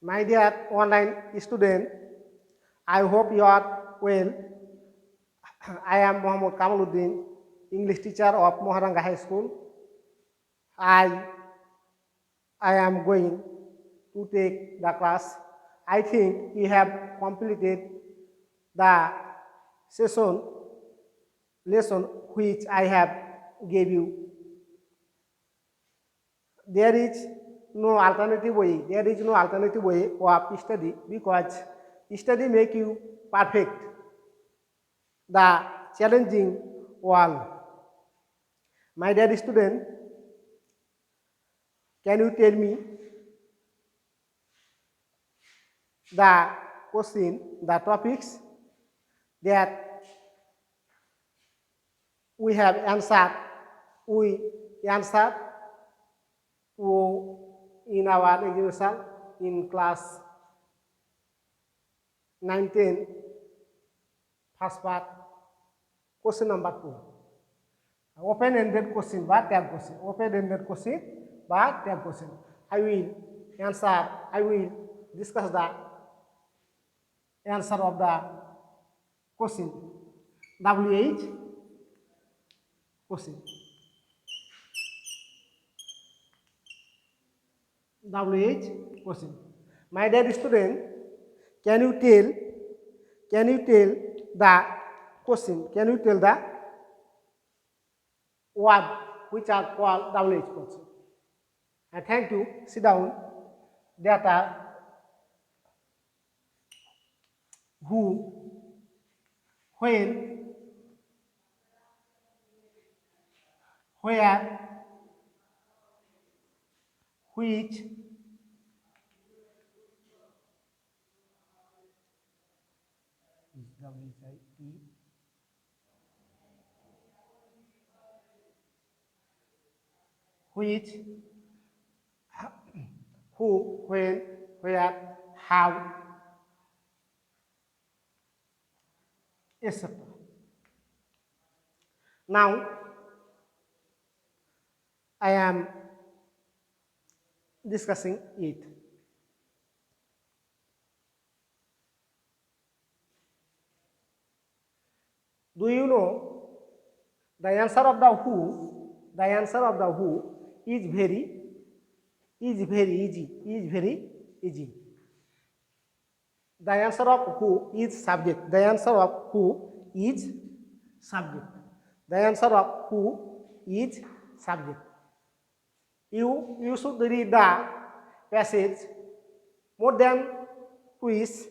My dear online student, I hope you are well. I am Mohammad Kamaluddin, English teacher of Moharanga High School. I I am going to take the class. I think we have completed the session lesson which I have gave you. There is no alternative way. There is no alternative way of study because study make you perfect the challenging world. My dear student, can you tell me the question, the topics that we have answered, we answered in our examination in class 19, first part, question number 2. Open-ended question বা tag question. Open-ended question বা tag question. I will discuss the answer of the question. WH question. WH question. My dear student, can you tell the question? Can you tell the word which are called WH question? And thank you. Sit down. Data who, when, where, which, which, who, when, where, how, etc. Now, I am discussing it. Do you know the answer of the who? The answer of the who is very easy. The answer of who is subject. The answer of who is subject. The answer of who is subject. You should read the passage more than twice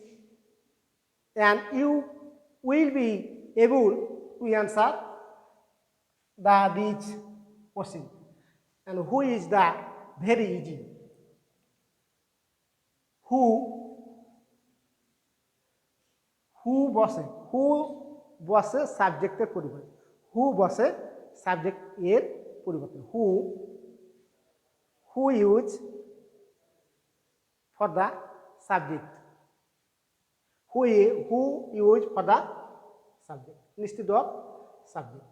and you will be able to answer these questions. And who is the very easy? Who বসে সাবজেক্টের পরিবর্তে, হু বসে subject এর পরিবর্তে, who use for the subject, who use for the subject instead of subject.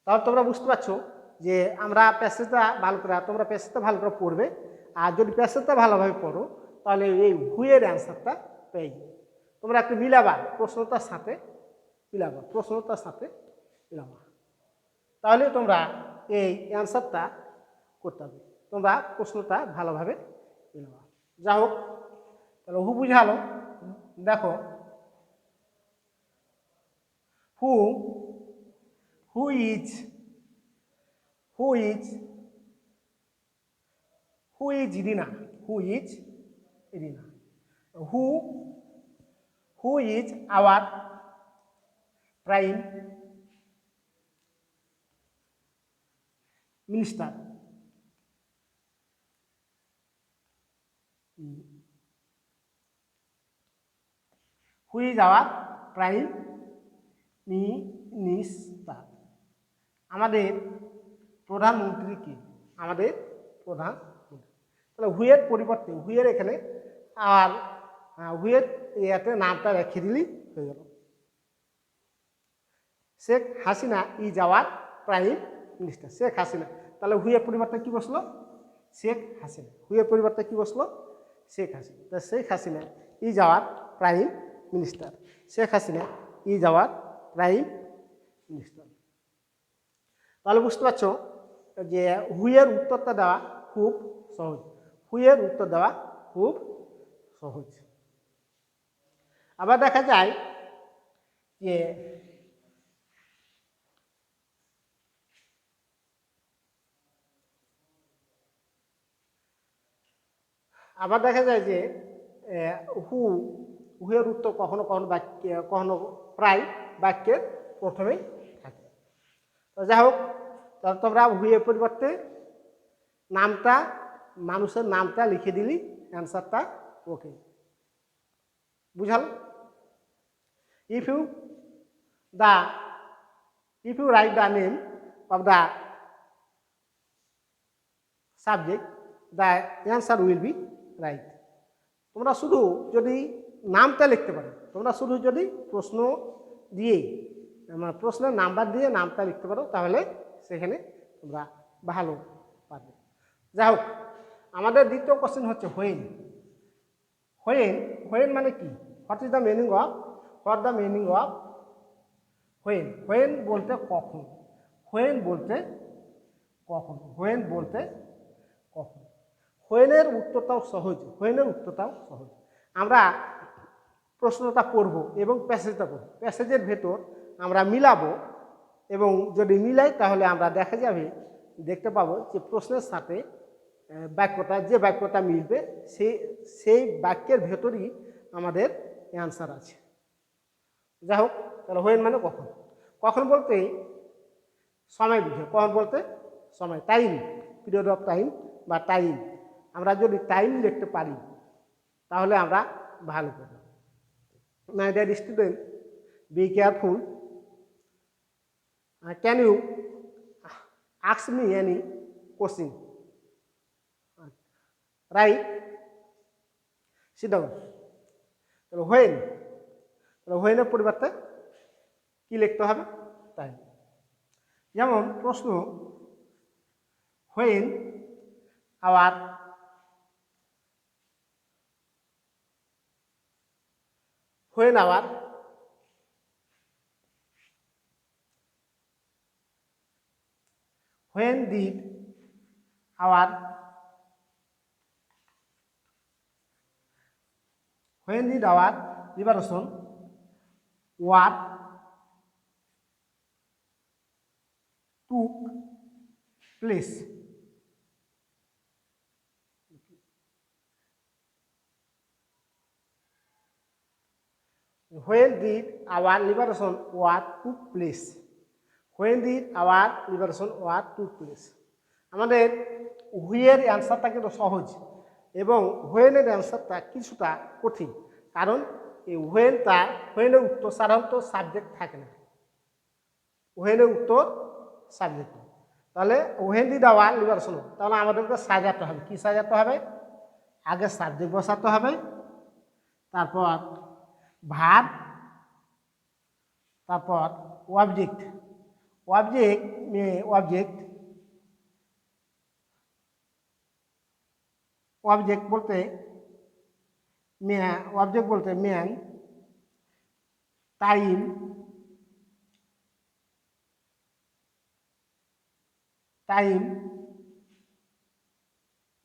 তাহলে তোমরা বুঝতে পারছো যে আমরা প্যাসেজটা ভালো করে, তোমরা প্যাসেজটা ভালো করে পড়বে, আর যদি প্যাসেজটা ভালোভাবে পড়ো তাহলে এই হুয়ের অ্যান্সারটা পেয়ে যাবে। তোমরা একটু মিলাবা, প্রশ্নটার সাথে মিলাবা, তাহলে তোমরা এই অ্যান্সারটা করতে হবে। তোমরা প্রশ্নটা ভালোভাবে মিলাবা। যা হোক, তাহলে হু বুঝালো। দেখো, who is Rina, who is our prime minister? Who is our prime minister? আমাদের প্রধানমন্ত্রী কি? আমাদের প্রধানমন্ত্রী। তাহলে হুয়ের পরিবর্তে, হুয়ের এখানে আর হুয়ের ইয়াতে নামটা রেখে দিলেই হয়ে গেল। Sheikh Hasina is our prime minister. Sheikh Hasina, তাহলে হুয়ের পরিবর্তে কি বসলো? শেখ হাসিনা। হুয়ের পরিবর্তে কি বসলো? শেখ হাসিনা। তো Sheikh Hasina is our prime minister. Sheikh Hasina is our prime minister. তাহলে বুঝতে পারছো যে হুইয়ের উত্তরটা দেওয়া খুব সহজ। হুইয়ের উত্তর দেওয়া খুব সহজ। আবার দেখা যায় যে হুয়ের উত্তর কখনো কখনো বাক্যে কখনো প্রায় বাক্যের প্রথমেই থাকে। তো যাই হোক, তাহলে তোমরা হুয়ের পরিবর্তে নামটা, মানুষের নামটা লিখে দিলি, অ্যান্সারটা ওকে। বুঝাল? If you write the name of the subject, the answer will be right. তোমরা শুধু যদি নামটা লিখতে পারো, তোমরা শুধু যদি প্রশ্ন দিয়ে প্রশ্নের নাম্বার দিয়ে নামটা লিখতে পারো, তাহলে সেখানে তোমরা ভালো পারবে। যাই হোক, আমাদের দ্বিতীয় কোশ্চেন হচ্ছে হোয়েন। হোয়েন মানে কি? What is the meaning of when? When বলতে কখন। হোয়েন বলতে কখন। হোয়েনের উত্তরটাও সহজ। আমরা প্রশ্নটা পড়ব এবং প্যাসেজটা পড়ব। প্যাসেজের ভেতর আমরা মিলাবো এবং যদি মিলাই তাহলে আমরা দেখতে পাবো যে প্রশ্নের সাথে যে বাক্যটা মিলবে সেই বাক্যের ভেতরই আমাদের অ্যান্সার আছে। যাই হোক, তাহলে হোয়েন মানে কখন। কখন বলতে সময় বুঝে। কখন বলতে সময়, টাইম, পিরিয়ড অফ টাইম বা টাইম। আমরা যদি টাইম লিখতে পারি তাহলে আমরা ভালো করব। My dear student, be careful. Can you ask me any question? Right, sit down. তাহলে হোয়েনের পরিবর্তে কি লিখতে হবে? টাইম। যেমন প্রশ্ন, when our when did our liberation war took place? When did our liberation war took place? When did our liberation war took place? আমাদের হুইয়ের অ্যান্সারটা কিন্তু সহজ এবং হোয়েনের অ্যান্সারটা কিছুটা কঠিন, কারণ এই হোয়েনের উত্তর সাধারণত সাবজেক্ট থাকে না। হোয়েনের উত্তর সাবজেক্ট। তাহলে হোয়েন ডিড আওয়ার লিবারেশন, তাহলে আমাদেরকে সাজাতে হবে। কি সাজাতে হবে? আগে সাবজেক্ট বসাতে হবে, তারপর ভার্ব, তারপর অবজেক্ট বলতে ম্যান, টাইম,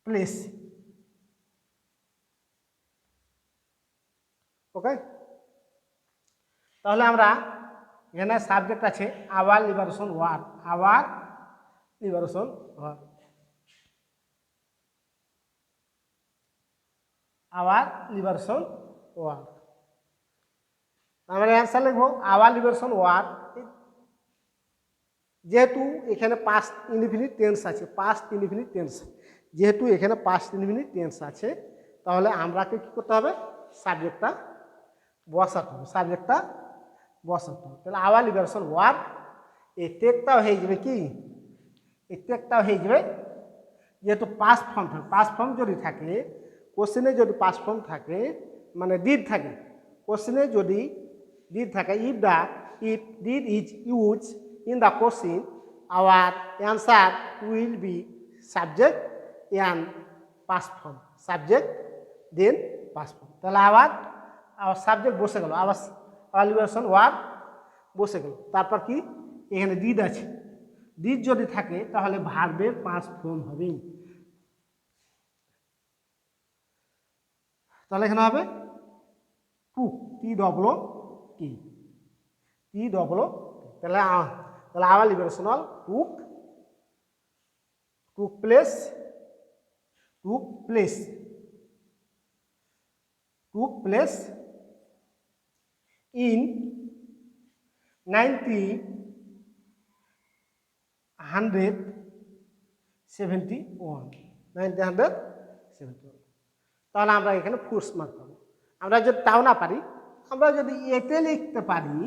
প্লেস। ওকে, তাহলে আমরা এখানে সাবজেক্ট আছে আওয়ার লিবারেশন ওয়ার। আমরা অ্যান্সার লিখবো আওয়ার লিবারেশন ওয়ার। যেহেতু এখানে পাস্ট ইনডিফিনিট টেন্স আছে, তাহলে আমরাকে কি করতে হবে? সাবজেক্টটা বসাতে হবে। তাহলে আওয়ার লিবারেশন ওয়ার, এই টেকটাও হয়ে যাবে কি? যেহেতু পাস্ট ফর্ম যদি থাকে, কোশ্চেনে যদি পাস্ট ফর্ম থাকে মানে ডিড থাকে, কোশ্চেনে যদি ডিড থাকে, if did is used in the question, our answer will be subject and past form. Then past form. তাহলে আবার আবার সাবজেক্ট বসে গেল, আবার ভ্যালুয়েশন ওয়ার্ড বসে গেল। তারপর কি এখানে ডিড আছে, ডিড যদি থাকে তাহলে ভার্বের পাস্ট ফর্ম হবে। তাহলে এখানে হবে took, T double T, T double. তাহলে তাহলে আবার liberational took, took place, took place, took place in 1971। তাহলে আমরা এখানে ফুলস মার্ক পাবো। আমরা যদি তাও না পারি, আমরা যদি এতে লিখতে পারি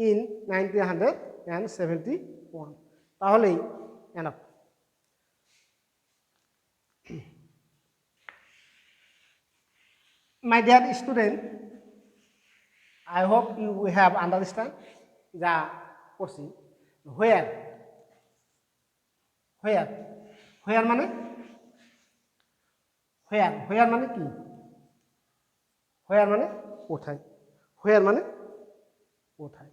ইন 1971, তাহলেই enough. My dear student, I hope you have understand the question. Where? Where? Where মানে? Where? Where মানে কি? Where মানে কোথায়? Where মানে কোথায়?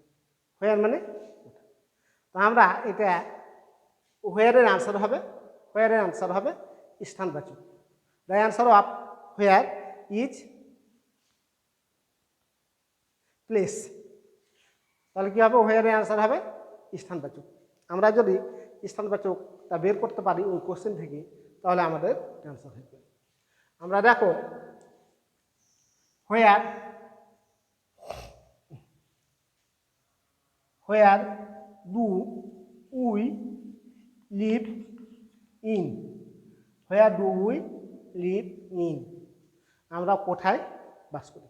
Where মানে কোথায়? তো আমরা এটা where এর আনসার হবে, where এর আনসার হবে স্থানবাচক। The answer of where is place. তাহলে কি হবে, where এর আনসার হবে স্থানবাচক। আমরা যদি স্থানবাচকটা বের করতে পারি ওই কোশ্চেন থেকে, তাহলে আমাদের আনসার হবে। আমরা দেখো where, where do we live in? Where do we live in? আমরা কোথায় বাস করি?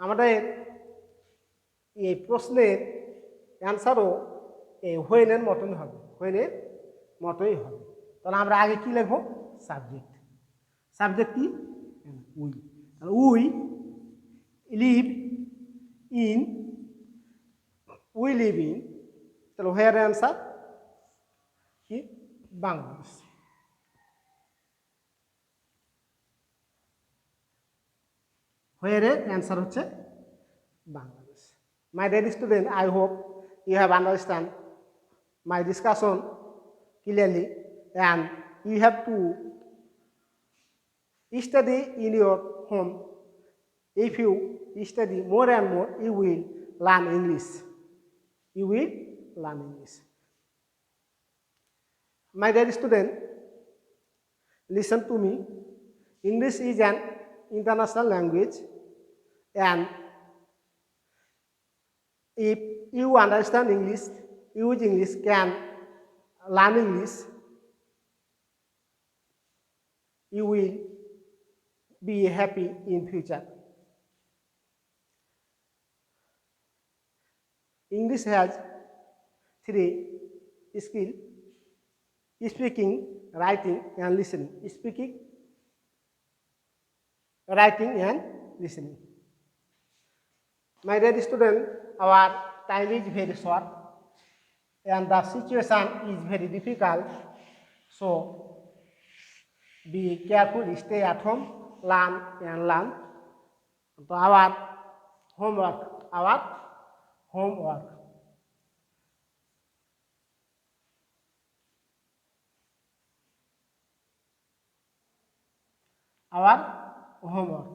আমাদের এই প্রশ্নের অ্যান্সারও এই হোয়েনের মতনই হবে, হোয়েনের মতোই হবে। তাহলে আমরা আগে কি লিখব? সাবজেক্ট। সাবজেক্ট কি? উই। তাহলে we live in, we live in, তাহলে হোয়ার অ্যান্সার কি? বাংলাদেশ। হোয়ারের অ্যান্সার হচ্ছে Bangladesh. My dear student, I hope you have understand my discussion clearly, and you have to study in your home. If you study more and more, you will learn English. You will learn English. My dear student, listen to me. English is an international language, and if you understand English, use English, can learn English, you will be happy in future. English has 3 skills: speaking, writing, and listening. Speaking, writing, and listening. My dear student, our time is very short and the situation is very difficult. So be careful, stay at home, learn and learn. So our homework, our homework. Our homework.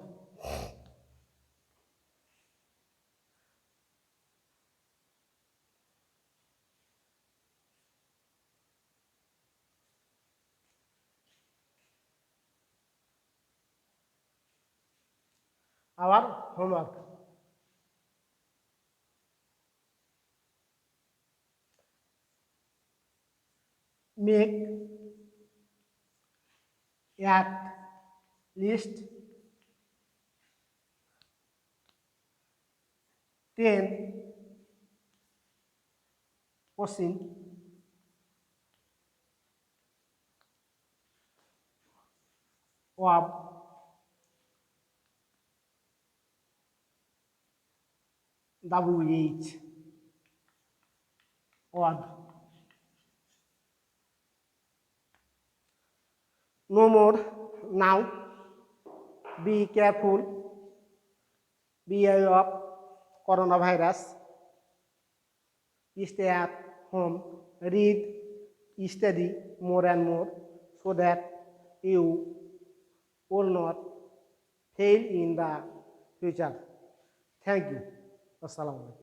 Our homework. Make at least 10 questions of WH word. No more now. be careful, be aware of coronavirus, stay at home, read, study more and more so that you will not fail in the future. Thank you. Assalamu alaikum.